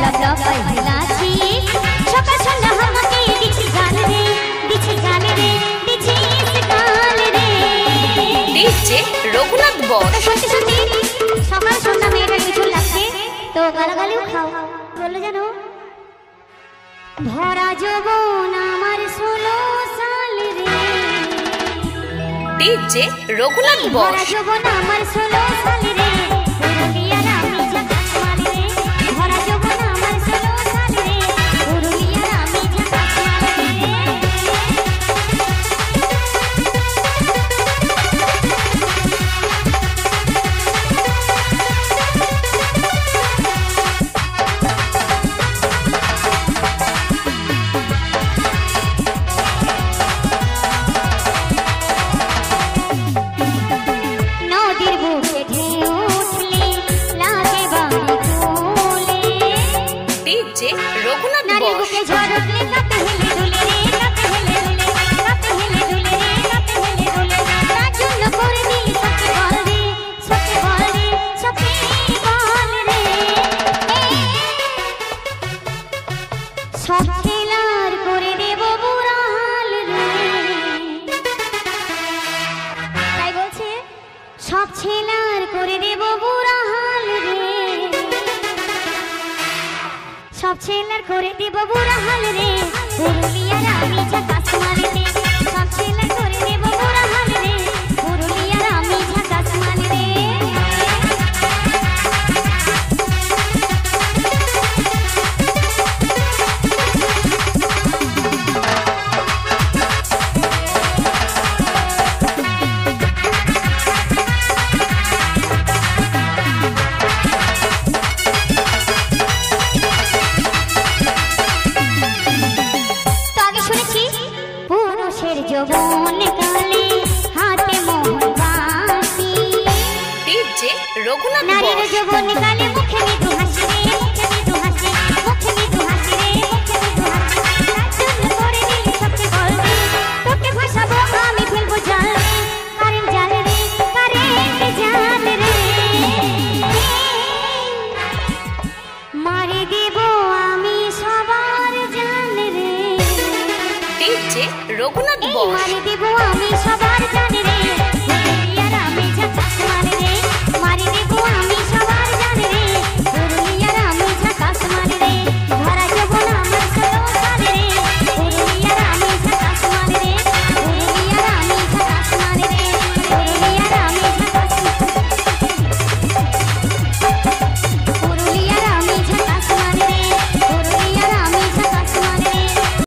लब लब पहिलाची सकाळ सन्ধ্যা আমাকে দিছি গাল রে দিছি গাল রে ডিজে রঘুনাথ বস। সত্যি সত্যি সকাল সন্ধ্যা মেয়েটা কিছু লাগছে তো গালাগালিও খাও বলে জানো ভরা যৌবন আমার 16 সাল রে ডিজে রঘুনাথ বস। ভরা যৌবন আমার 16 সাল রে পুরুলিয়ার আমি ঝাকাস মারি রে ভরা যৌবন আমার 16 সাল রে পুরুলিয়ার আমি ঝাকাস মারি রে ডিজে রঘুনাথ নারী বস। বুকে ঝড় উঠলে কাঁপে হেলে দুলে রে কাঁপে হেলে দুলে কাঁপে হেলে দুলে রে কাঁপে হেলে দুলে তার জন্য করে দিই সত্যি বল রে সত্যি বল রে সত্যি বল রে সব খেলার করে দেব বুড়া হাল রে তাই বলছে সব ছেলার করে দেব বুড়া হাল রে সব ছেলের করে দিব বুড়া হাল রে পুরুলিয়ার আমি ঝাকাস মারি রে সব ছেলের করে